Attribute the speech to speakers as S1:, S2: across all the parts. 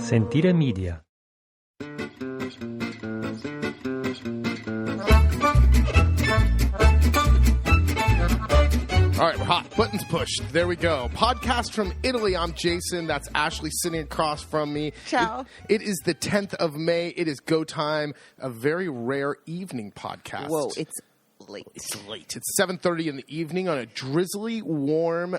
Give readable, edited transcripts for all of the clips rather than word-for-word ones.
S1: Sentire Media.
S2: All right, we're hot. Buttons pushed. There we go. Podcast from Italy. I'm Jason. That's Ashley sitting across from me.
S3: Ciao.
S2: It is the 10th of May. It is go time. A very rare evening podcast.
S3: Whoa, it's late.
S2: It's late. It's 7:30 in the evening on a drizzly, warm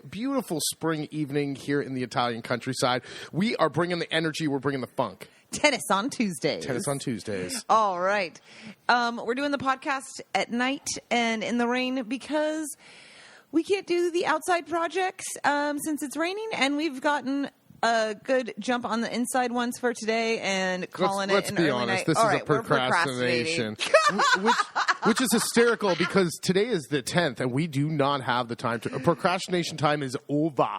S2: beautiful spring evening here in the Italian countryside. We are bringing the energy. We're bringing the funk.
S3: Tennis on Tuesdays.
S2: Tennis on Tuesdays.
S3: All right. We're doing the podcast at night and in the rain because we can't do the outside projects since it's raining, and we've gotten a good jump on the inside ones for today and calling
S2: let's
S3: it an
S2: be
S3: early
S2: honest,
S3: night.
S2: this
S3: All
S2: is
S3: right,
S2: a procrastination. which is hysterical because today is the 10th and we do not have the time to. Procrastination time is over.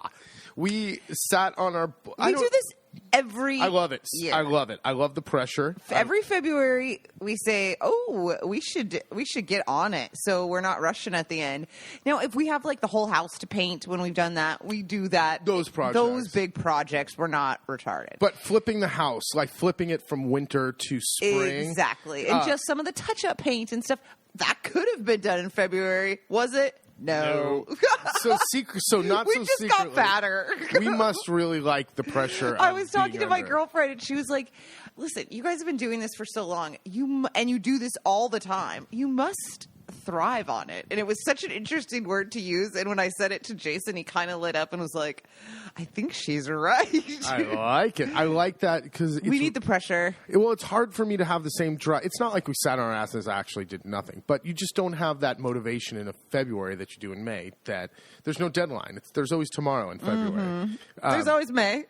S2: We sat on our.
S3: We do this every
S2: I love it.
S3: year.
S2: I love it. I love the pressure.
S3: Every February, we say, "Oh, we should get on it," so we're not rushing at the end. Now, if we have like the whole house to paint, when we've done that, we do that.
S2: Those projects,
S3: those big projects, we're not retarded.
S2: But flipping the house, like flipping it from winter to spring,
S3: exactly, and just some of the touch-up paint and stuff that could have been done in February, was it? No.
S2: So not
S3: we
S2: so
S3: just
S2: secretly.
S3: got fatter.
S2: We must really like the pressure.
S3: I was talking
S2: being
S3: to my
S2: under it.
S3: girlfriend, and she was like, "Listen, you guys have been doing this for so long. You do this all the time. You must thrive on it." And it was such an interesting word to use. And when I said it to Jason, he kind of lit up and was like, "I think she's right."
S2: I like it. I like that because
S3: we need the pressure.
S2: Well, it's hard for me to have the same drive. It's not like we sat on our asses and actually did nothing, but you just don't have that motivation in a February that you do in May. That there's no deadline. There's always tomorrow in February.
S3: Mm-hmm. There's always May.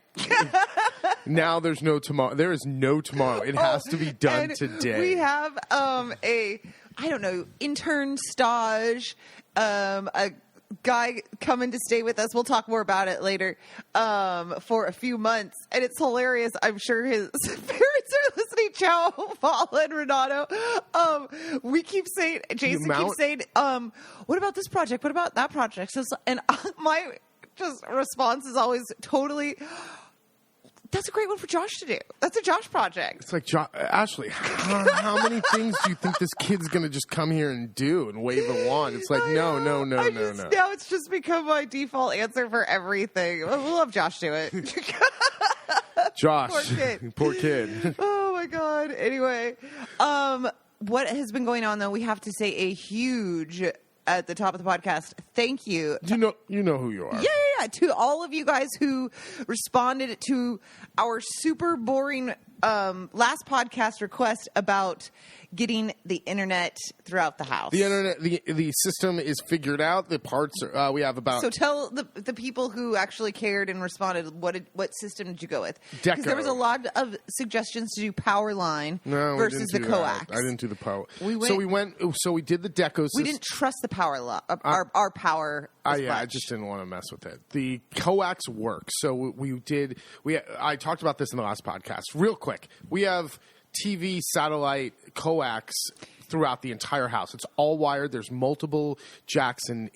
S2: Now there's no tomorrow. There is no tomorrow. It has to be done
S3: and
S2: today.
S3: We have intern stage, a guy coming to stay with us. We'll talk more about it later, for a few months. And it's hilarious. I'm sure his parents are listening. Ciao, Paul and Renato. We keep saying, Jason keeps saying, what about this project? What about that project? And my just response is always totally, that's a great one for Josh to do. That's a Josh project.
S2: It's like, Ashley, how many things do you think this kid's going to just come here and do and wave a wand? It's like, no.
S3: Now it's just become my default answer for everything. We'll have Josh do it.
S2: Josh.
S3: Poor kid.
S2: Poor kid.
S3: Oh, my God. Anyway, what has been going on, though, we have to say a huge, at the top of the podcast, thank you.
S2: You know who you are.
S3: Yeah. To all of you guys who responded to our super boring last podcast request about getting the internet throughout the house.
S2: The internet, the system is figured out. The parts are, we have about.
S3: So tell the people who actually cared and responded, what system did you go with?
S2: Deco.
S3: Because there was a lot of suggestions to do power line versus the coax.
S2: I didn't do the power.
S3: We
S2: did the Deco system.
S3: We didn't trust the power our power.
S2: I just didn't want to mess with it. The coax works. So I talked about this in the last podcast. Real quick, we have TV, satellite, coax throughout the entire house. It's all wired. There's multiple jacks in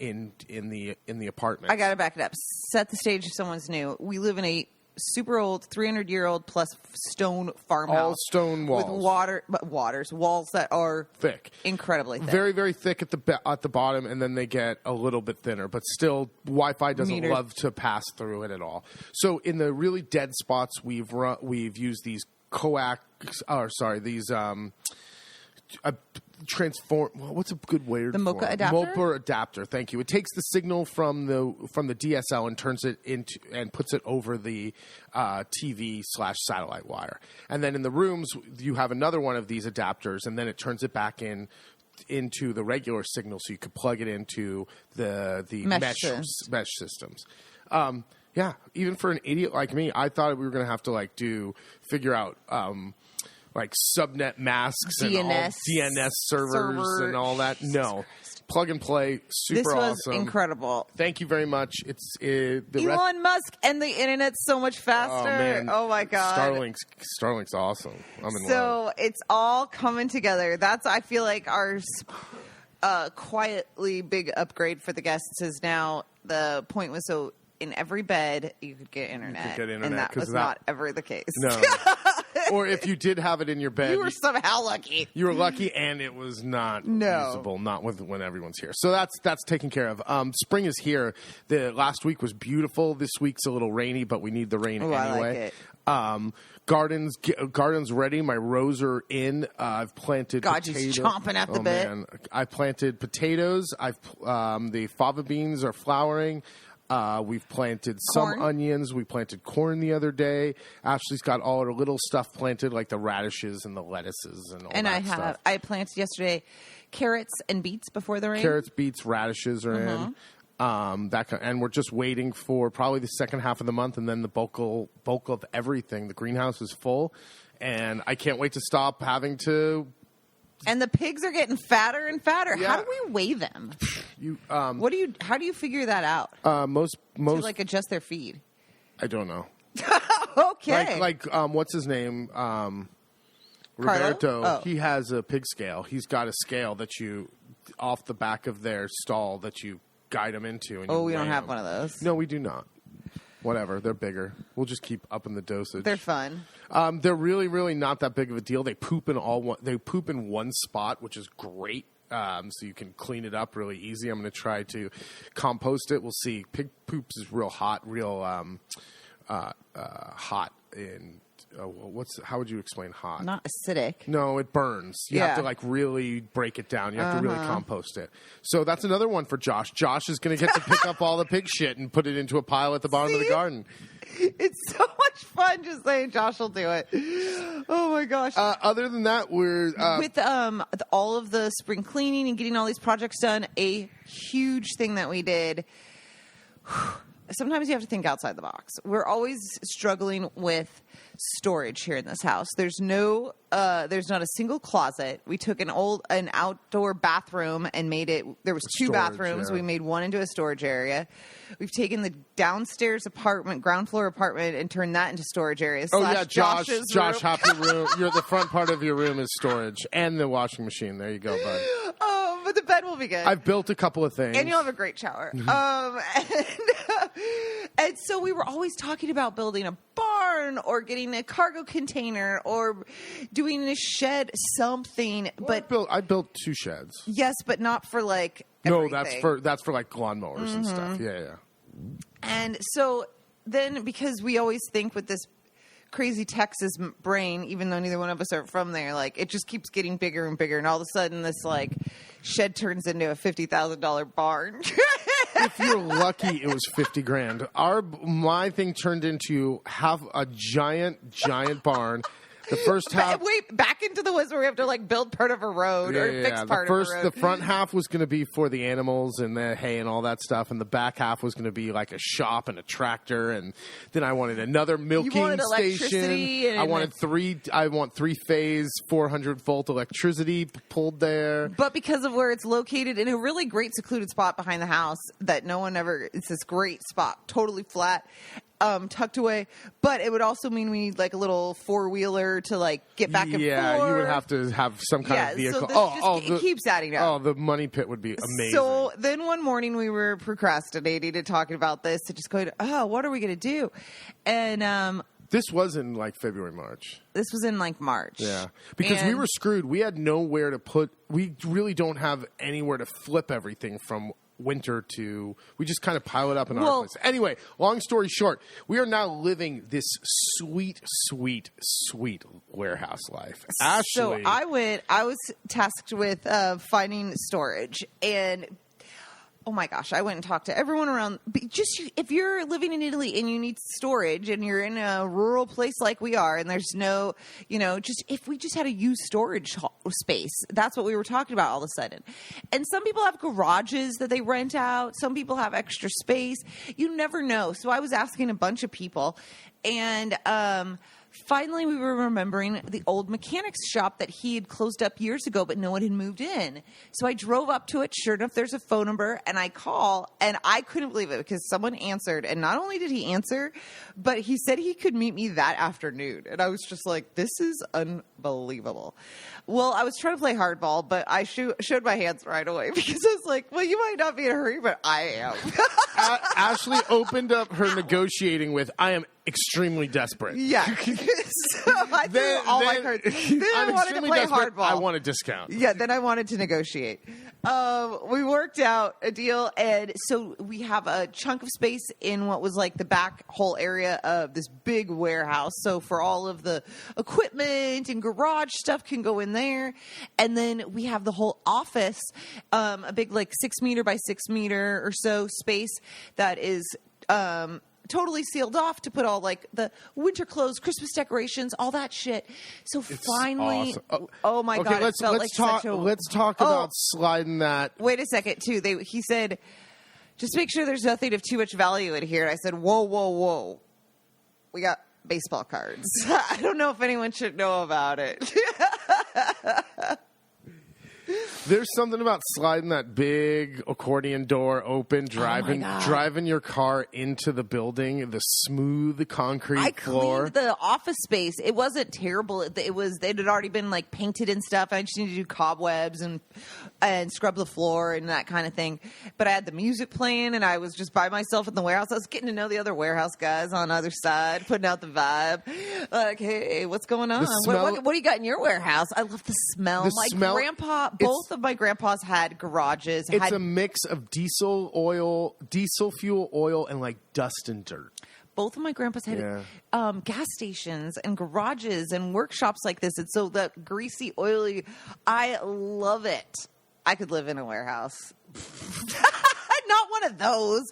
S2: the apartment.
S3: I gotta back it up. Set the stage if someone's new. We live in a super old, 300-year-old plus stone farmhouse.
S2: All stone walls.
S3: With walls that are
S2: thick.
S3: Incredibly thick.
S2: Very, very thick at the bottom, and then they get a little bit thinner. But still, Wi-Fi doesn't love to pass through it at all. So in the really dead spots, we've used these transform. What's a good word?
S3: The Mocha adapter.
S2: Mocha adapter. Thank you. It takes the signal from the DSL and turns it into and puts it over the TV/satellite wire. And then in the rooms, you have another one of these adapters, and then it turns it back into the regular signal, so you could plug it into the mesh systems. Yeah, even for an idiot like me, I thought we were going to have to figure out subnet masks and all DNS servers and all that. No, plug and play, super awesome.
S3: This was incredible.
S2: Thank you very much.
S3: Elon Musk and the internet's so much faster.
S2: Oh, man.
S3: Oh my God.
S2: Starlink's awesome. I'm in love.
S3: So it's all coming together. That's, I feel like, our quietly big upgrade for the guests is now the point was so in every bed you could get internet. And that was not ever the case.
S2: No. Or if you did have it in your bed,
S3: you were somehow lucky.
S2: You were lucky, and it was not usable, not when everyone's here. So that's taken care of. Spring is here. The last week was beautiful. This week's a little rainy, but we need the rain anyway.
S3: I like it.
S2: Garden's ready. My rows are in. I've planted potatoes.
S3: Just chomping at the bit.
S2: Man. I planted potatoes. The fava beans are flowering. We've planted some onions. We planted corn the other day. Ashley's got all her little stuff planted, like the radishes and the lettuces and all that stuff.
S3: I planted yesterday carrots and beets before the rain.
S2: Carrots, beets, radishes are in. And we're just waiting for probably the second half of the month, and then the bulk of everything. The greenhouse is full, and I can't wait to stop having to.
S3: And the pigs are getting fatter and fatter. Yeah. How do we weigh them? How do you figure that out?
S2: Most
S3: to like adjust their feed.
S2: I don't know.
S3: Okay.
S2: Like what's his name? Roberto. Oh. He has a pig scale. He's got a scale that you off the back of their stall that you guide them into. And
S3: we don't have one of those.
S2: No, we do not. Whatever, they're bigger. We'll just keep upping the dosage.
S3: They're fun.
S2: They're really, really not that big of a deal. They poop in one spot, which is great. So you can clean it up really easy. I'm going to try to compost it. We'll see. Pig poops is real hot, hot in. How would you explain hot?
S3: Not acidic.
S2: No, it burns. You have to like really break it down. You have to really compost it. So that's another one for Josh. Josh is going to get to pick up all the pig shit and put it into a pile at the bottom of the garden.
S3: It's so much fun just saying Josh will do it. Oh my gosh.
S2: Other than that, we're
S3: with all of the spring cleaning and getting all these projects done. A huge thing that we did. Sometimes you have to think outside the box. We're always struggling with storage here in this house. There's not a single closet. We took an outdoor bathroom and made it. There was two bathrooms. Yeah. We made one into a storage area. We've taken the downstairs ground floor apartment, and turned that into storage areas.
S2: Oh yeah, Josh, half your room. The front part of your room is storage, and the washing machine. There you go, bud.
S3: But the bed will be good.
S2: I've built a couple of things,
S3: and you'll have a great shower. And so we were always talking about building a barn or getting a cargo container or doing a shed, something.
S2: Well, but I built 2 sheds.
S3: Yes, but not for like everything.
S2: No, that's for like lawnmowers and stuff. Yeah.
S3: And so then, because we always think with this crazy Texas brain, even though neither one of us are from there, like it just keeps getting bigger and bigger, and all of a sudden this like shed turns into a $50,000 barn.
S2: If you're lucky, it was $50,000. My thing turned into have a giant barn. The first half,
S3: back into the woods where we have to like build part of a road or fix part of a road.
S2: The front half was going to be for the animals and the hay and all that stuff, and the back half was going to be like a shop and a tractor. And then I wanted another milking station. I want 3-phase 400-volt electricity pulled there.
S3: But because of where it's located in a really great secluded spot behind the house that no one ever, it's this great spot, totally flat. Tucked away, but it would also mean we need like a little 4-wheeler to like get back and forth.
S2: Yeah, you would have to have some kind of vehicle.
S3: So it keeps adding up.
S2: Oh, the money pit would be amazing.
S3: So then one morning we were procrastinating and talking about this and just going, what are we going to do? And
S2: this was in like February, March.
S3: This was in like March.
S2: Yeah, because we were screwed. We had nowhere to put. We really don't have anywhere to flip everything from winter to. We just kind of pile it up in our place. Anyway, long story short, we are now living this sweet warehouse life. Ashley.
S3: So I was tasked with finding storage, and oh my gosh, I went and talked to everyone around. Just if you're living in Italy and you need storage and you're in a rural place like we are, and there's no, just if we just had a used storage space, that's what we were talking about all of a sudden. And some people have garages that they rent out. Some people have extra space. You never know. So I was asking a bunch of people, and Finally, we were remembering the old mechanics shop that he had closed up years ago, but no one had moved in. So I drove up to it. Sure enough, there's a phone number, and I call, and I couldn't believe it because someone answered. And not only did he answer, but he said he could meet me that afternoon. And I was just like, this is unbelievable. Well, I was trying to play hardball, but I showed my hands right away because I was like, well, you might not be in a hurry, but I am.
S2: Ashley opened up her negotiating with, I am extremely desperate.
S3: Yeah. So I threw all my cards. Then I wanted to play hardball.
S2: I want a discount.
S3: Yeah, then I wanted to negotiate. We worked out a deal, and so we have a chunk of space in what was like the back whole area of this big warehouse. So for all of the equipment and garage stuff can go in there. And then we have the whole office, a big like 6 meter by 6 meter or so space that is totally sealed off to put all like the winter clothes, Christmas decorations, all that shit. So
S2: It's
S3: finally,
S2: awesome.
S3: oh my God, it felt like
S2: talk.
S3: such a...
S2: Let's talk about sliding that.
S3: Wait a second, too. He said, just make sure there's nothing of too much value in here. And I said, whoa, whoa, whoa. We got baseball cards. I don't know if anyone should know about it.
S2: There's something about sliding that big accordion door open, driving your car into the building, the smooth concrete floor.
S3: I cleaned the office space. It wasn't terrible. It had already been like painted and stuff. I just needed to do cobwebs and scrub the floor and that kind of thing. But I had the music playing, and I was just by myself in the warehouse. I was getting to know the other warehouse guys on the other side, putting out the vibe. Like, hey, what's going on? What do you got in your warehouse? I love the smell. Both of my grandpas had garages.
S2: It's a mix of diesel fuel oil, and like dust and dirt.
S3: Both of my grandpas had gas stations and garages and workshops like this. And so the greasy, oily, I love it. I could live in a warehouse. Not one of those,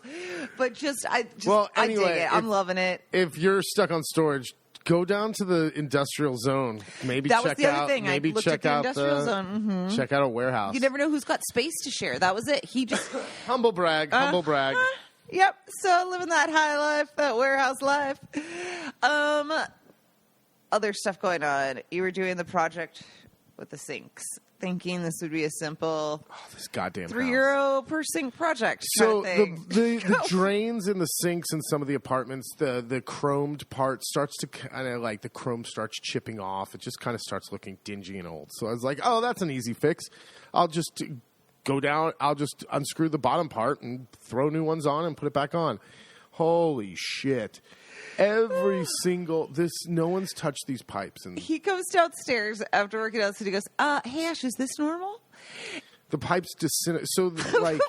S3: but I dig it. I'm loving it.
S2: If you're stuck on storage, go down to the industrial zone. Maybe
S3: that
S2: check
S3: was the
S2: out.
S3: Other thing.
S2: Maybe
S3: I looked
S2: check
S3: at the
S2: out
S3: industrial zone. Mm-hmm.
S2: Check out a warehouse.
S3: You never know who's got space to share. That was it. He just
S2: humble brag. Humble brag.
S3: Yep. So living that high life, that warehouse life. Other stuff going on. You were doing the project with the sinks, thinking this would be a simple
S2: this goddamn
S3: €3 per sink project.
S2: So
S3: kind of thing.
S2: the drains in the sinks in some of the apartments, the chromed part starts to kind of like the chrome starts chipping off. It just kind of starts looking dingy and old. So I was like, oh, that's an easy fix. I'll just go down. I'll just unscrew the bottom part and throw new ones on and put it back on. Holy shit. Every single no one's touched these pipes, and
S3: he comes downstairs after working out, and he goes, "Hey Ash, is this normal?"
S2: The pipes disintegrate. So like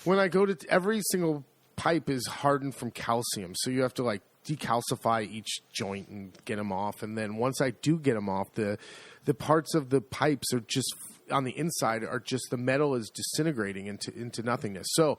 S2: when I go to every single pipe is hardened from calcium, so you have to like decalcify each joint and get them off, and then once I do get them off, the parts of the pipes are just on the inside are just the metal is disintegrating into nothingness. So.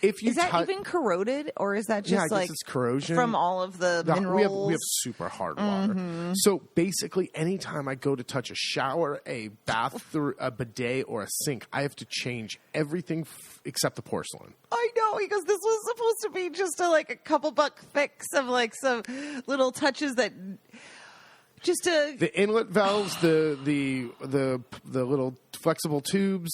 S2: Is
S3: that even corroded, or is that just
S2: I guess it's corrosion
S3: from all of the minerals?
S2: We have super hard water. Mm-hmm. So basically, anytime I go to touch a shower, a bath, a bidet, or a sink, I have to change everything except the porcelain.
S3: I know, because this was supposed to be just a couple buck fix of like some little touches that. The
S2: inlet valves, the little flexible tubes,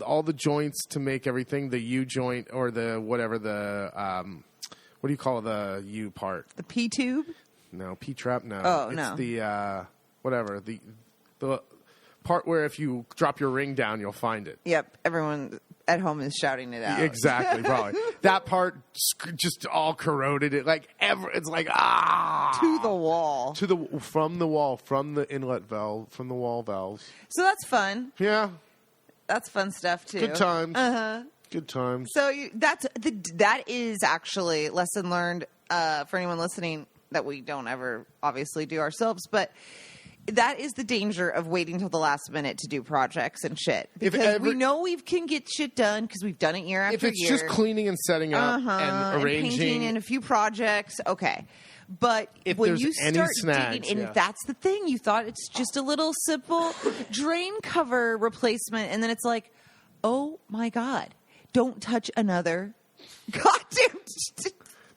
S2: all the joints to make everything, the U joint or the whatever what do you call the U part?
S3: The P tube?
S2: No, P trap. No.
S3: Oh,
S2: it's
S3: no.
S2: The whatever the part where if you drop your ring down, you'll find it.
S3: Yep, everyone at home is shouting it out.
S2: Exactly, probably. That part just all corroded. It's like
S3: to the wall.
S2: From the wall, from the inlet valve, from the wall valves.
S3: So that's fun.
S2: Yeah.
S3: That's fun stuff too.
S2: Good times.
S3: Uh-huh.
S2: Good times.
S3: So that is actually lesson learned for anyone listening that we don't ever obviously do ourselves, but that is the danger of waiting till the last minute to do projects and shit. Because we know we can get shit done because we've done it year after year.
S2: If it's just cleaning and setting up and arranging.
S3: And painting and a few projects, okay. But
S2: if
S3: when
S2: there's
S3: you
S2: any
S3: start
S2: snags,
S3: digging, and that's the thing, you thought it's just a little simple drain cover replacement, and then it's like, oh my God, don't touch another goddamn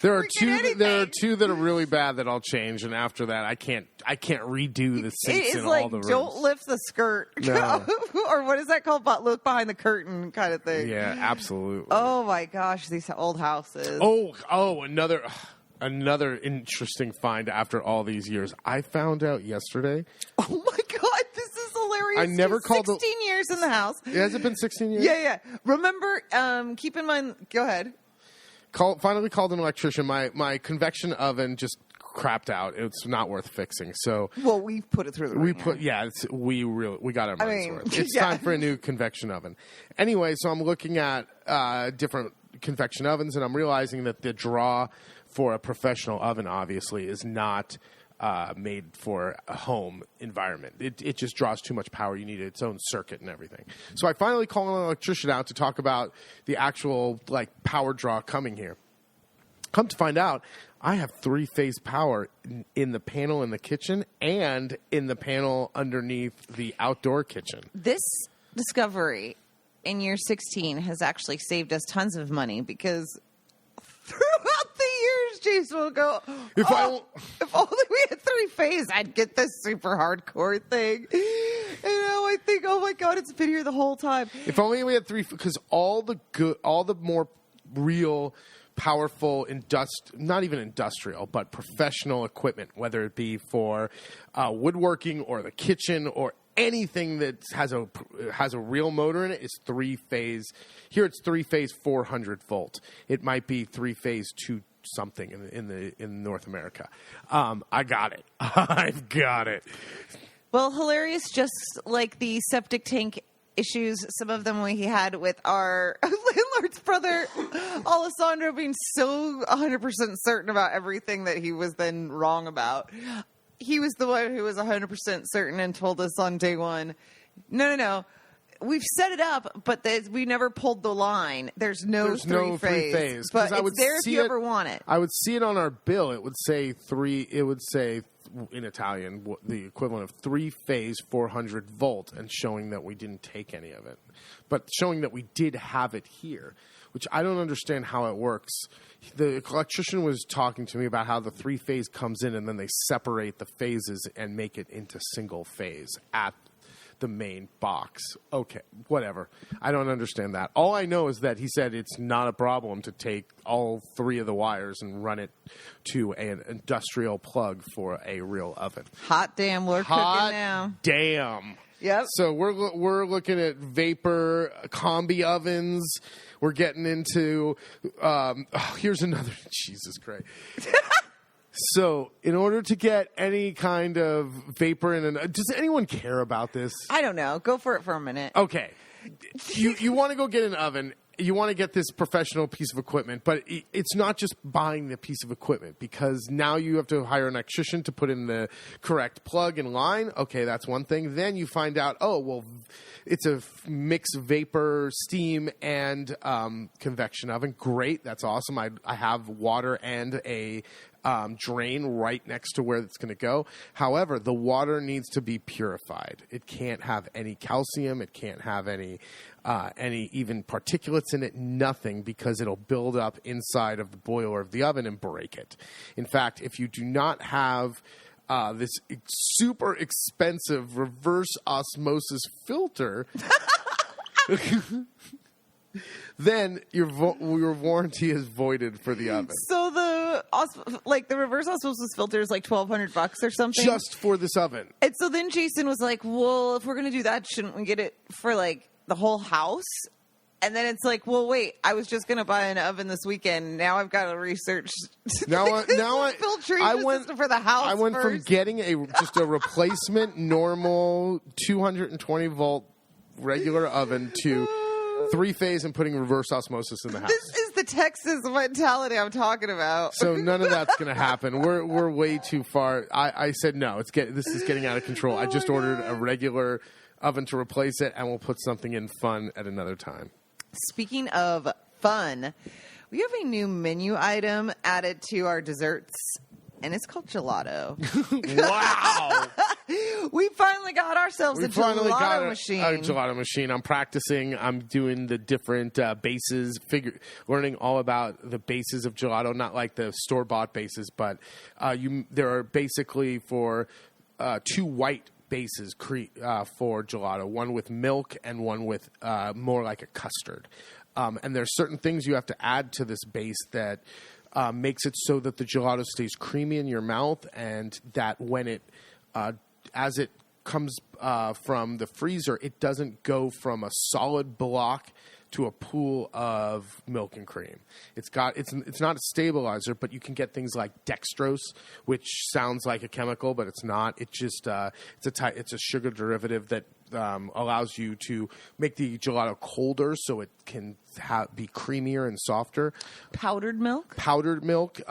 S2: There are two that are really bad that I'll change, and after that, I can't redo the sinks in all the rooms.
S3: Don't lift the skirt,
S2: no.
S3: or what is that called? Look behind the curtain, kind of thing.
S2: Yeah, absolutely.
S3: Oh my gosh, these old houses.
S2: Oh, another interesting find after all these years. I found out yesterday.
S3: Oh my god, this is hilarious.
S2: I never called
S3: 16 years in the house.
S2: Has it been 16 years?
S3: Yeah. Remember, keep in mind. Go ahead.
S2: Finally called an electrician. My convection oven just crapped out. It's not worth fixing. So
S3: we put it through the ringer.
S2: We got our money's worth. It's time for a new convection oven. Anyway, so I'm looking at different convection ovens, and I'm realizing that the draw for a professional oven obviously is not made for a home environment. It just draws too much power. You need its own circuit and everything. So I finally called an electrician out to talk about the actual power draw coming here. Come to find out, I have 3-phase power in the panel in the kitchen and in the panel underneath the outdoor kitchen.
S3: This discovery in year 16 has actually saved us tons of money because throughout the years, Jason will go, if only we had 3-phase, I'd get this super hardcore thing. And now I think, oh my God, it's been here the whole time.
S2: If only we had 3, because all the more real, powerful, not even industrial, but professional equipment, whether it be for woodworking or the kitchen or anything that has a real motor in it, is 3-phase. Here it's 3-phase 400 volt. It might be 3-phase 2 something in North America. I got it. I've got it.
S3: Well, hilarious, just like the septic tank issues, some of them we had with our landlord's brother, Alessandro, being so 100% certain about everything that he was then wrong about. He was the one who was 100% certain and told us on day one, no. We've set it up, but we never pulled the line. There's no three-phase. But it's there if you ever want it.
S2: I would see it on our bill. It would say in Italian, the equivalent of 3-phase 400 volt, and showing that we didn't take any of it. But showing that we did have it here, which I don't understand how it works. The electrician was talking to me about how the 3-phase comes in and then they separate the phases and make it into single phase at the main box. Okay, whatever. I don't understand that. All I know is that he said it's not a problem to take all 3 of the wires and run it to an industrial plug for a real oven.
S3: Hot damn, we're cooking now.
S2: Hot damn.
S3: Yep.
S2: So we're looking at vapor combi ovens. We're getting into here's another Jesus Christ. So, in order to get any kind of vapor in does anyone care about this?
S3: I don't know. Go for it for a minute.
S2: Okay. You want to go get an oven. You want to get this professional piece of equipment, but it's not just buying the piece of equipment, because now you have to hire an electrician to put in the correct plug and line. Okay, that's one thing. Then you find out, it's a mixed vapor, steam, and convection oven. Great. That's awesome. I have water and a drain right next to where it's going to go. However, the water needs to be purified. It can't have any calcium. It can't have any even particulates in it, nothing, because it'll build up inside of the boiler of the oven and break it. In fact, if you do not have this super expensive reverse osmosis filter, then your warranty is voided for the oven.
S3: So the reverse osmosis filter is like $1,200 or something,
S2: just for this oven.
S3: And so then Jason was like, "Well, if we're going to do that, shouldn't we get it for like the whole house?" And then it's like, well, wait, I was just going to buy an oven this weekend. Now I've got to research filtration system for the house.
S2: I went from getting just a replacement normal 220 volt regular oven to 3-phase and putting reverse osmosis in the house.
S3: This is the Texas mentality I'm talking about.
S2: So none of that's going to happen. We're way too far. I said no. This is getting out of control. I just ordered a regular oven to replace it, and we'll put something in fun at another time.
S3: Speaking of fun, we have a new menu item added to our desserts and it's called Gelato.
S2: Wow.
S3: We finally got ourselves a gelato machine.
S2: A gelato machine. I'm practicing. I'm doing the different bases, learning all about the bases of gelato, not like the store-bought bases, but there are basically for 2 white bases for gelato, one with milk and one with more like a custard. And there's certain things you have to add to this base that makes it so that the gelato stays creamy in your mouth, and that when it as it comes from the freezer, it doesn't go from a solid block to a pool of milk and cream. It's not a stabilizer, but you can get things like dextrose, which sounds like a chemical, but it's not. It just it's a sugar derivative that allows you to make the gelato colder, so it can be creamier and softer.
S3: Powdered milk,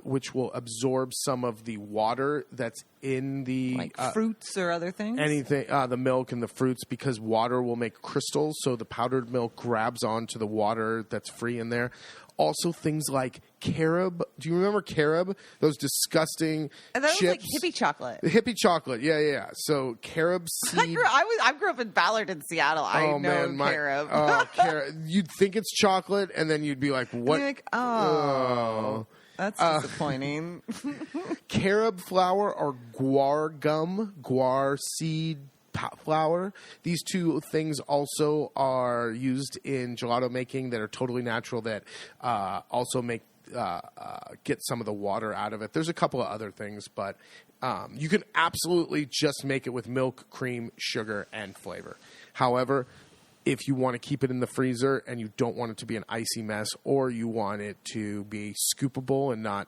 S2: which will absorb some of the water that's in the
S3: fruits or other things.
S2: Anything, the milk and the fruits, because water will make crystals, so the powdered milk grabs onto the water that's free in there. Also, things like carob. Do you remember carob? Those disgusting chips.
S3: Was like hippie chocolate.
S2: Hippie chocolate, yeah. So carob seed.
S3: I grew up in Ballard in Seattle. I know carob.
S2: Carob. You'd think it's chocolate, and then you'd be like, "What?"
S3: You're like, oh. That's disappointing.
S2: Carob flour or guar seed flour. These 2 things also are used in gelato making that are totally natural, that also make get some of the water out of it. There's a couple of other things, but you can absolutely just make it with milk, cream, sugar, and flavor. However, if you want to keep it in the freezer and you don't want it to be an icy mess, or you want it to be scoopable and not...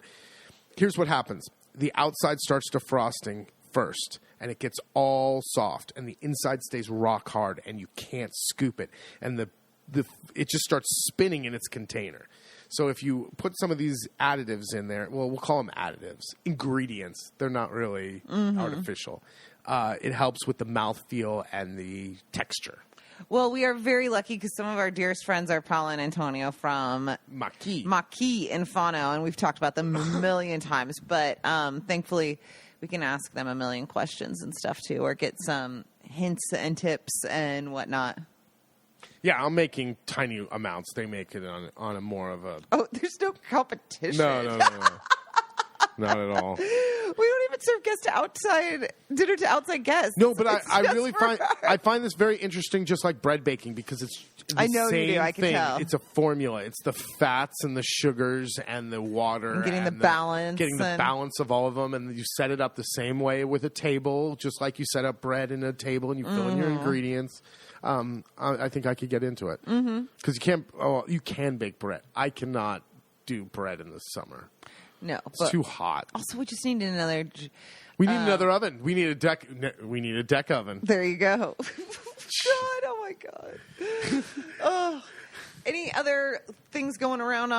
S2: Here's what happens. The outside starts defrosting first, and it gets all soft, and the inside stays rock hard, and you can't scoop it. And it just starts spinning in its container. So if you put some of these additives in there, well, we'll call them additives, ingredients. They're not really artificial. It helps with the mouthfeel and the texture.
S3: Well, we are very lucky because some of our dearest friends are Paula and Antonio from Maki in Fano, and we've talked about them a million times. But thankfully, we can ask them a million questions and stuff too, or get some hints and tips and whatnot.
S2: Yeah, I'm making tiny amounts. They make it on a more of a...
S3: Oh, there's no competition.
S2: No. Not at all.
S3: We don't even serve dinner to outside guests.
S2: No, but I really find this very interesting, just like bread baking, because it's the same
S3: you do. I can
S2: thing.
S3: tell.
S2: It's a formula. It's the fats and the sugars and the water.
S3: And getting the balance.
S2: Getting the balance of all of them. And you set it up the same way with a table, just like you set up bread in a table and you fill in your ingredients. I think I could get into it. Because you can bake bread. I cannot do bread in the summer.
S3: No,
S2: it's too hot.
S3: Also, we just need another.
S2: We need another oven. We need a deck. We need a deck oven.
S3: There you go. God, oh my God. Oh, any other things going around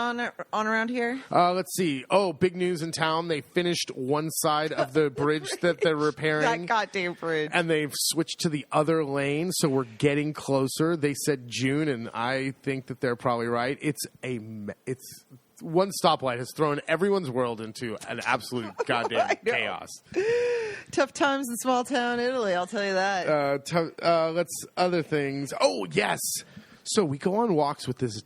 S3: around here?
S2: Let's see. Oh, big news in town. They finished one side of the bridge that they're repairing.
S3: That goddamn bridge.
S2: And they've switched to the other lane, so we're getting closer. They said June, and I think that they're probably right. It's one stoplight has thrown everyone's world into an absolute goddamn chaos.
S3: Tough times in small town Italy, I'll tell you that.
S2: Other things. Oh, yes. So we go on walks with this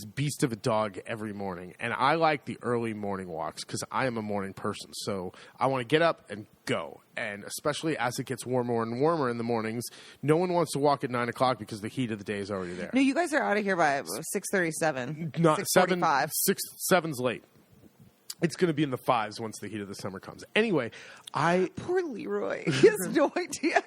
S2: beast of a dog every morning, and I like the early morning walks because I am a morning person. So I want to get up and go, and especially as it gets warmer and warmer in the mornings, no one wants to walk at 9 o'clock because the heat of the day is already there.
S3: No, you guys are out of here by 6:37.
S2: Not
S3: 6:45.
S2: 7's late. It's going to be in the 5s once the heat of the summer comes. Anyway,
S3: poor Leroy. He has no idea.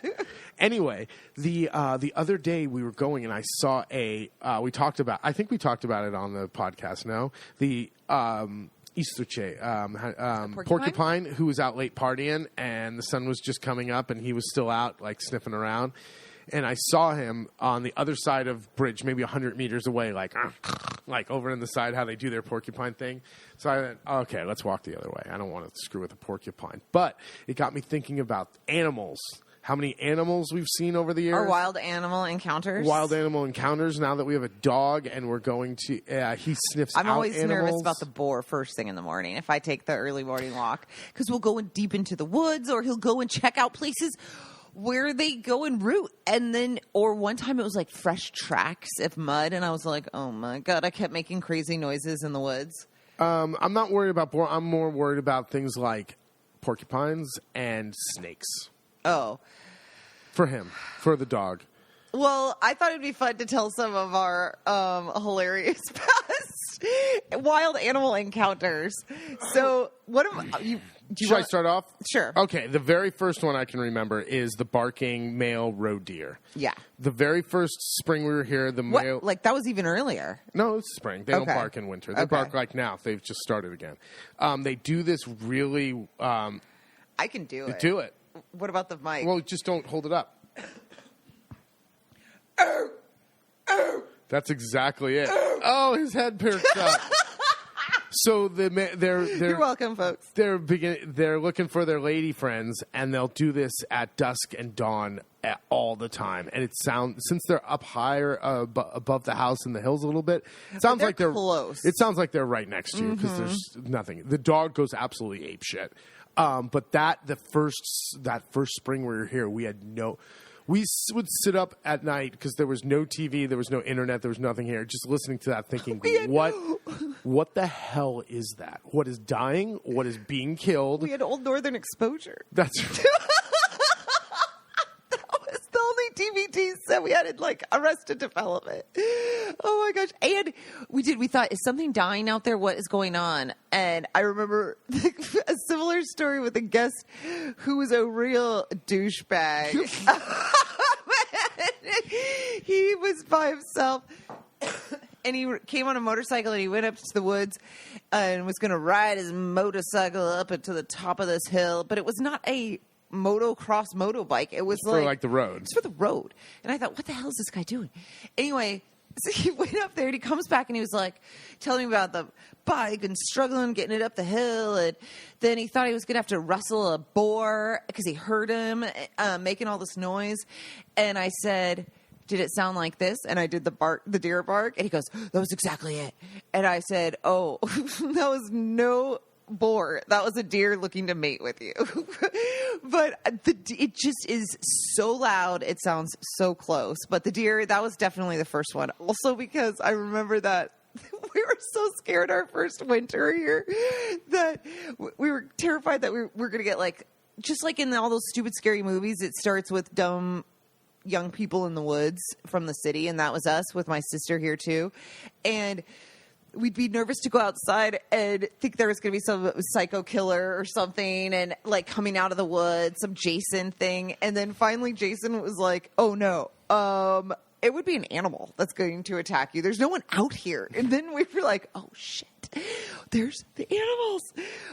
S2: Anyway, the other day we were going and I saw we talked about it on the podcast. No, the Istuce, porcupine who was out late partying, and the sun was just coming up and he was still out like sniffing around. And I saw him on the other side of bridge, maybe 100 meters away, like over in the side, how they do their porcupine thing. So I went, okay, let's walk the other way. I don't want to screw with a porcupine. But it got me thinking about animals how many animals we've seen over the years.
S3: Our wild animal encounters.
S2: Wild animal encounters. Now that we have a dog and we're going to, he sniffs out
S3: I'm always
S2: animals.
S3: nervous about the boar first thing in the morning if I take the early morning walk, because we'll go in deep into the woods, or he'll go and check out places where they go and root. And then, or one time it was like fresh tracks of mud, and I was like, oh my God, I kept making crazy noises in the woods.
S2: I'm not worried about boar. I'm more worried about things like porcupines and snakes.
S3: Oh.
S2: For him, for the dog.
S3: Well, I thought it'd be fun to tell some of our hilarious past wild animal encounters. So, what am you?
S2: Should I start off?
S3: Sure.
S2: Okay, the very first one I can remember is the barking male roe deer.
S3: Yeah.
S2: The very first spring we were here, the male...
S3: Like, that was even earlier.
S2: No, it's spring. They don't bark in winter. They bark like now. They've just started again. They do this really...
S3: I can do it.
S2: Do it.
S3: What about the mic?
S2: Well, just don't hold it up. That's exactly it. Oh, his head perks up. So they're
S3: You're welcome, folks.
S2: They're looking for their lady friends, and they'll do this at dusk and dawn all the time. And since they're up higher above the house in the hills a little bit, it sounds like they're
S3: close.
S2: It sounds like they're right next to you because there's nothing. The dog goes absolutely apeshit. But that first spring we were here, we had no. We would sit up at night because there was no TV, there was no internet, there was nothing here. Just listening to that, thinking, what the hell is that? What is dying? What is being killed?
S3: We had Old Northern Exposure.
S2: That's
S3: That was the only DVD set we had in like Arrested Development. Oh my gosh! And we thought, is something dying out there? What is going on? And I remember a similar story with a guest who was a real douchebag. He was by himself, and he came on a motorcycle, and he went up to the woods and was going to ride his motorcycle up into the top of this hill. But it was not a motocross motorbike. It was
S2: for like the road.
S3: It's for the road. And I thought, what the hell is this guy doing? Anyway, so he went up there and he comes back and he was like telling me about the bike and struggling getting it up the hill. And then he thought he was going to have to rustle a boar because he heard him making all this noise. And I said, did it sound like this? And I did the deer bark. And he goes, that was exactly it. And I said, oh, that was no boar. That was a deer looking to mate with you. But it just is so loud. It sounds so close. But the deer, that was definitely the first one. Also because I remember that we were so scared our first winter here that we were terrified that we were going to get like, just like in all those stupid scary movies, it starts with dumb young people in the woods from the city. And that was us with my sister here too. And we'd be nervous to go outside and think there was going to be some psycho killer or something and like coming out of the woods, some Jason thing. And then finally Jason was like, oh no, it would be an animal that's going to attack you. There's no one out here. And then we were like, oh shit, there's the animals.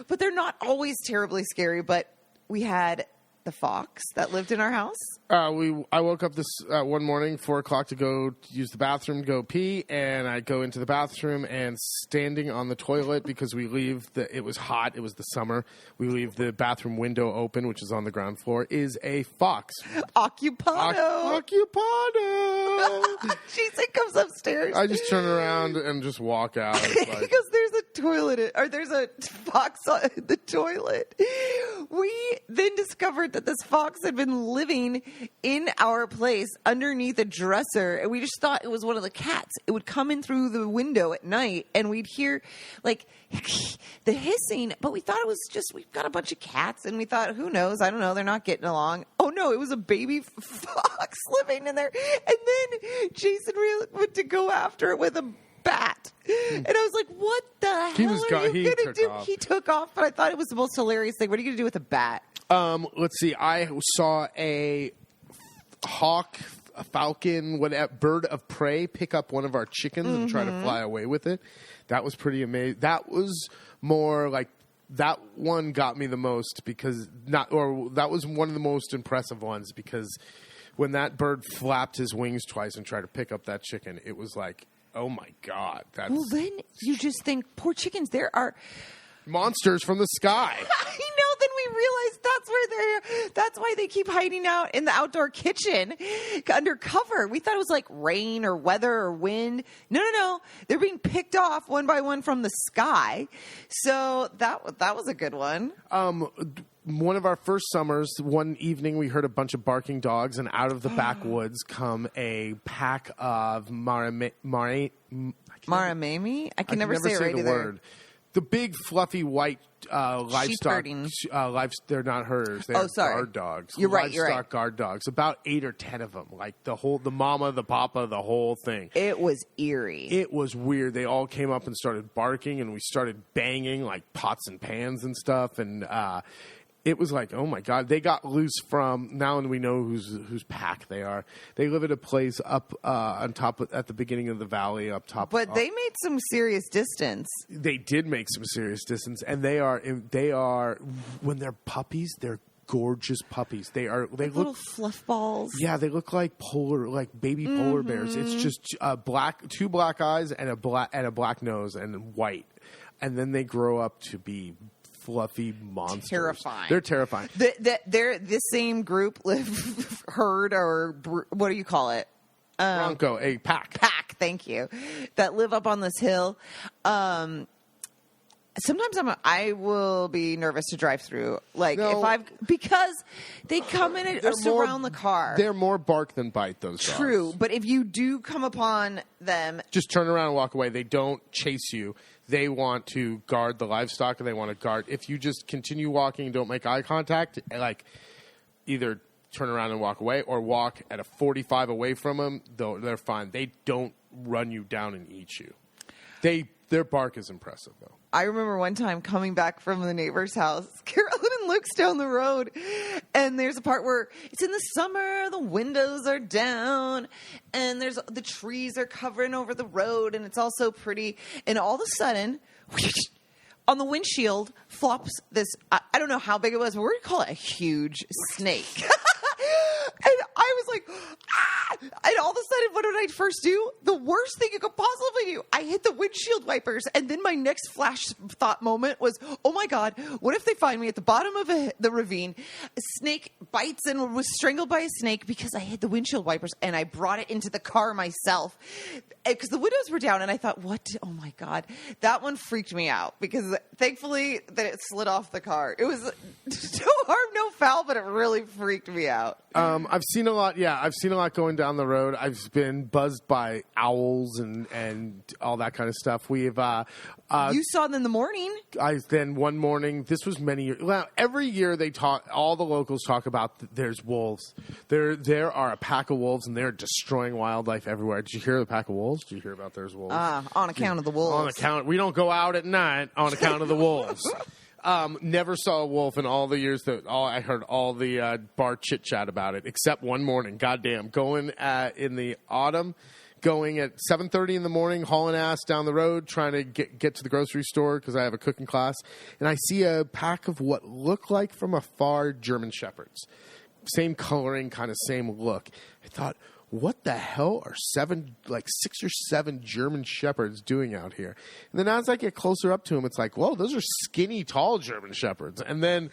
S3: But they're not always terribly scary. But we had the fox that lived in our house.
S2: I woke up this one morning, 4:00, to go use the bathroom, go pee, and I go into the bathroom, and standing on the toilet, because it was hot, it was the summer, we leave the bathroom window open, which is on the ground floor, is a fox.
S3: Occupado.
S2: Occupado.
S3: Jason comes upstairs.
S2: I just turn around and just walk out.
S3: Because there's a toilet, or there's a fox on the toilet. We then discovered that this fox had been living in our place underneath a dresser, and we just thought it was one of the cats. It would come in through the window at night, and we'd hear like the hissing, but we thought it was just, we've got a bunch of cats, and we thought, who knows? I don't know. They're not getting along. Oh no, it was a baby fox living in there. And then Jason went to go after it with a bat. And I was like, what the hell are you going to do? He took off, but I thought it was the most hilarious thing. What are you going to do with a bat?
S2: Let's see. I saw a hawk, a falcon, whatever, bird of prey pick up one of our chickens and try to fly away with it. That was pretty amazing. That was more like, that one got me the most that was one of the most impressive ones, because when that bird flapped his wings twice and tried to pick up that chicken, it was like, oh my God.
S3: Well, then you just think, poor chickens, there are
S2: monsters from the sky.
S3: I know, then we realized that's why why they keep hiding out in the outdoor kitchen under cover. We thought it was like rain or weather or wind. No. They're being picked off one by one from the sky. So that was a good one.
S2: One of our first summers, one evening we heard a bunch of barking dogs, and out of the backwoods come a pack of
S3: Maramami? I can never say it right
S2: the
S3: either.
S2: Word. The big, fluffy, white livestock. They're not herders. They're guard dogs.
S3: You're right.
S2: Livestock guard dogs. About 8 or 10 of them. Like the mama, the papa, the whole thing.
S3: It was eerie.
S2: It was weird. They all came up and started barking, and we started banging like pots and pans and stuff. And it was like, oh my God, they got loose from, now we know whose pack they are. They live at a place up on top at the beginning of the valley up top.
S3: But they made some serious distance.
S2: They did make some serious distance, and they are when they're puppies, they're gorgeous puppies. They look
S3: little fluff balls.
S2: Yeah, they look like baby polar bears. It's just two black eyes and a black nose and white. And then they grow up to be fluffy monsters.
S3: Terrifying.
S2: They're terrifying.
S3: They're this same group herd or what do you call it?
S2: Bronco, a pack.
S3: Pack, thank you. That live up on this hill. Sometimes I will be nervous to drive through, because they come in and surround the car.
S2: They're more bark than bite. Those dogs.
S3: True, but if you do come upon them,
S2: just turn around and walk away. They don't chase you. They want to guard the livestock, and they want to guard. If you just continue walking and don't make eye contact, like either turn around and walk away or walk at a 45 away from them, they're fine. They don't run you down and eat you. Their bark is impressive, though.
S3: I remember one time coming back from the neighbor's house. Carolyn looks down the road, and there's a part where it's in the summer, the windows are down, and the trees are covering over the road, and it's all so pretty. And all of a sudden, on the windshield flops this, I don't know how big it was, but we're going to call it a huge snake. And I was like, ah! And all of a sudden, what did I first do? The worst thing you could possibly do. I hit the windshield wipers. And then my next flash thought moment was, oh my God, what if they find me at the bottom of the ravine? A snake bites and was strangled by a snake because I hit the windshield wipers and I brought it into the car myself. Because the windows were down and I thought, oh my God. That one freaked me out because thankfully that it slid off the car. It was no harm, no foul, but it really freaked me out.
S2: I've seen a lot. Yeah, I've seen a lot going down the road. I've been buzzed by owls and all that kind of stuff. We've
S3: you saw them in the morning.
S2: Then one morning. This was many years. Well, every year they talk. All the locals talk about there's wolves. There are a pack of wolves and they're destroying wildlife everywhere. Did you hear the pack of wolves? Did you hear about there's wolves?
S3: On account of the wolves.
S2: We don't go out at night on account of the wolves. Never saw a wolf in all the years I heard all the bar chit chat about it, except one morning. Goddamn, going in the autumn, going at 7:30 in the morning, hauling ass down the road, trying to get to the grocery store because I have a cooking class, and I see a pack of what look like from afar German shepherds, same coloring, kind of same look. I thought, what the hell are 6 or 7 German shepherds doing out here? And then as I get closer up to them, it's like, whoa, those are skinny, tall German shepherds. And then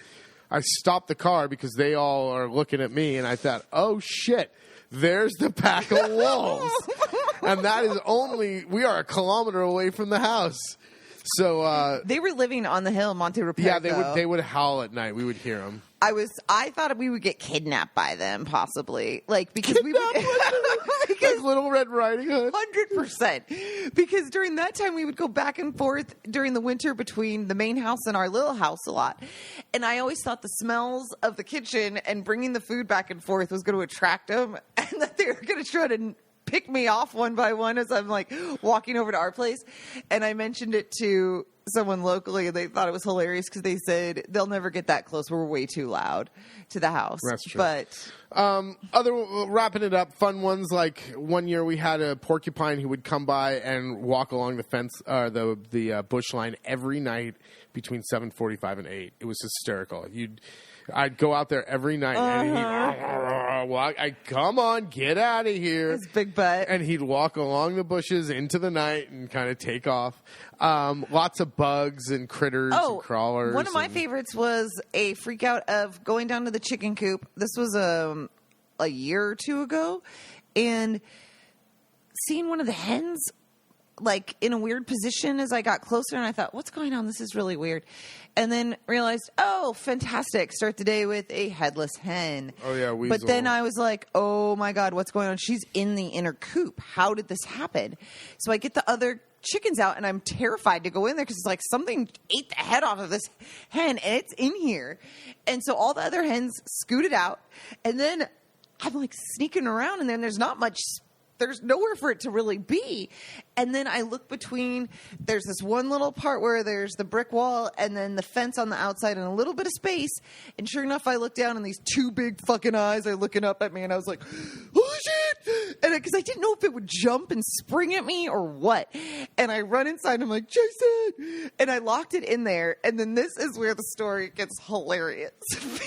S2: I stopped the car because they all are looking at me, and I thought, oh shit, there's the pack of wolves. And that is we are a kilometer away from the house. So
S3: they were living on the hill, Monte Ruperto.
S2: Yeah, they would howl at night. We would hear them.
S3: I thought we would get kidnapped by them, possibly, because we would,
S2: like Little Red Riding Hood.
S3: 100%. Because during that time, we would go back and forth during the winter between the main house and our little house a lot. And I always thought the smells of the kitchen and bringing the food back and forth was going to attract them, and that they were going to try to pick me off one by one as I'm walking over to our place. And I mentioned it to someone locally, and they thought it was hilarious because they said they'll never get that close. We're way too loud to the house.
S2: That's true.
S3: But
S2: wrapping it up, fun ones like one year we had a porcupine who would come by and walk along the fence, the bush line every night between 7:45 and 8. It was hysterical. I'd go out there every night and well, come on, get out of here.
S3: His big butt.
S2: And he'd walk along the bushes into the night and kind of take off. Lots of bugs and critters and crawlers.
S3: One of my favorites was a freak out of going down to the chicken coop. This was a year or two ago. And seeing one of the hens like in a weird position as I got closer, and I thought, what's going on? This is really weird. And then realized, oh, fantastic. Start the day with a headless hen.
S2: Oh, yeah, weasel.
S3: But then I was like, oh, my God, what's going on? She's in the inner coop. How did this happen? So I get the other chickens out, and I'm terrified to go in there because it's like something ate the head off of this hen, and it's in here. And so all the other hens scooted out, and then I'm like sneaking around, and then there's not much there's nowhere for it to really be. And then I look between, there's this one little part where there's the brick wall and then the fence on the outside and a little bit of space. And sure enough, I look down and these two big fucking eyes are looking up at me. And I was like, holy shit. And because I didn't know if it would jump and spring at me or what. And I run inside and I'm like, Jason. And I locked it in there. And then this is where the story gets hilarious. Because,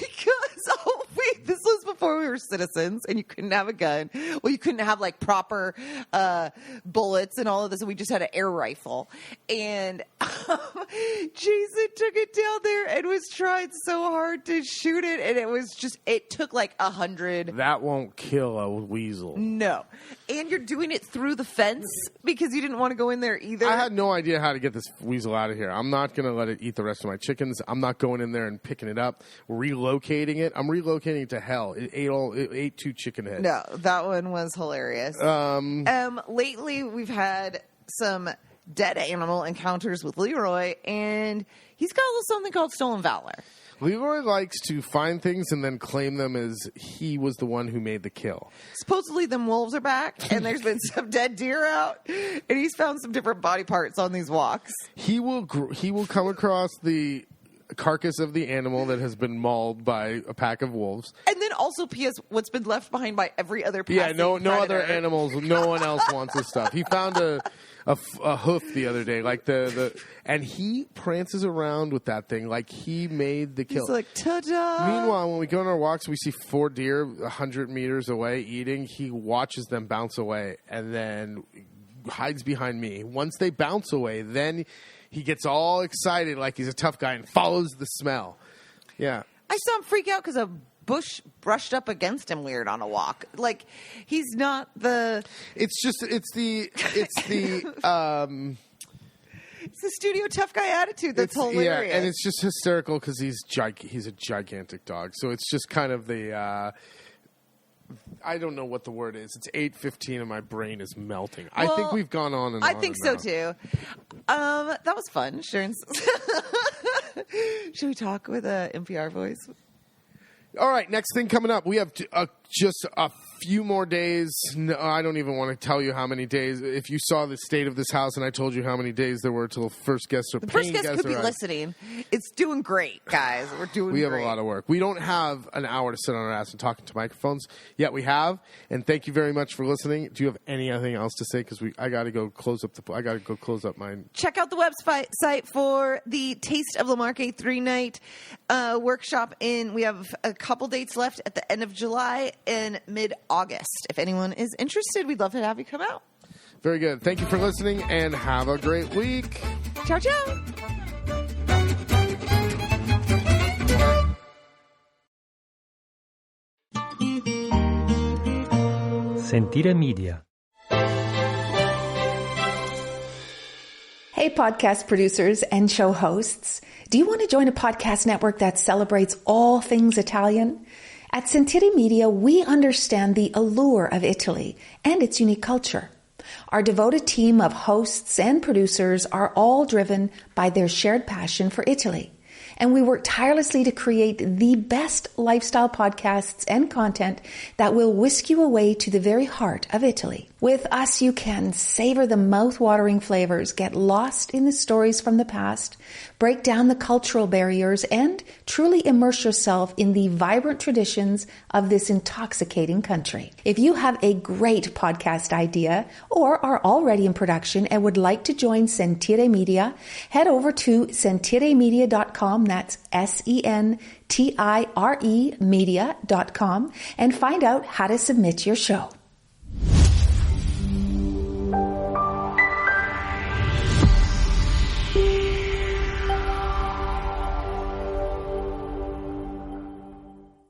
S3: this was before we were citizens and you couldn't have a gun. Well, you couldn't have like proper bullets and all of this. And we just had an air rifle. And Jason took it down there and was trying so hard to shoot it. And it was just, it took like 100.
S2: That won't kill a weasel.
S3: No. And you're doing it through the fence because you didn't want to go in there either.
S2: I had no idea how to get this weasel out of here. I'm not going to let it eat the rest of my chickens. I'm not going in there and picking it up, relocating it. I'm relocating it to hell. It ate 2 chicken heads.
S3: No, that one was hilarious. Lately, we've had some dead animal encounters with Leroy, and he's got a little something called stolen valor.
S2: Leroy likes to find things and then claim them as he was the one who made the kill.
S3: Supposedly, them wolves are back, and there's been some dead deer out, and he's found some different body parts on these walks.
S2: He will come across the carcass of the animal that has been mauled by a pack of wolves.
S3: And then also, P.S., what's been left behind by every other passing
S2: no
S3: predator.
S2: other animals. No one else wants this stuff. He found a hoof the other day, like and he prances around with that thing like he made the kill.
S3: He's like, ta-da!
S2: Meanwhile, when we go on our walks, we see 4 deer 100 meters away eating. He watches them bounce away and then hides behind me. Once they bounce away, then he gets all excited like he's a tough guy and follows the smell. Yeah.
S3: I saw him freak out because a bush brushed up against him weird on a walk. Like, he's not the... It's the studio tough guy attitude that's hilarious.
S2: Yeah, and it's just hysterical because he's a gigantic dog. So it's just kind of the... I don't know what the word is. It's 8:15 and my brain is melting. Well, I think we've gone on and on.
S3: I think so too. That was fun. Sharon. Should we talk with a NPR voice?
S2: All right, next thing coming up. We have just a few more days. No, I don't even want to tell you how many days. If you saw the state of this house and I told you how many days there were till first guests or
S3: the first guest could be listening. It's doing great, guys. We're doing great.
S2: We have a lot of work. We don't have an hour to sit on our ass and talk into microphones. Yet we have. And thank you very much for listening. Do you have anything else to say? Because I got to go close up mine.
S3: Check out the website for the Taste of La Marque 3-night workshop. We have a couple dates left at the end of July and mid-August. If anyone is interested, we'd love to have you come out.
S2: Very good. Thank you for listening and have a great week.
S3: Ciao, ciao.
S1: Sentire Media.
S4: Hey, podcast producers and show hosts. Do you want to join a podcast network that celebrates all things Italian? At Sentire Media, we understand the allure of Italy and its unique culture. Our devoted team of hosts and producers are all driven by their shared passion for Italy. And we work tirelessly to create the best lifestyle podcasts and content that will whisk you away to the very heart of Italy. With us, you can savor the mouth-watering flavors, get lost in the stories from the past, break down the cultural barriers, and truly immerse yourself in the vibrant traditions of this intoxicating country. If you have a great podcast idea or are already in production and would like to join Sentire Media, head over to sentiremedia.com. that's SENTIRE media.com, and find out how to submit your show.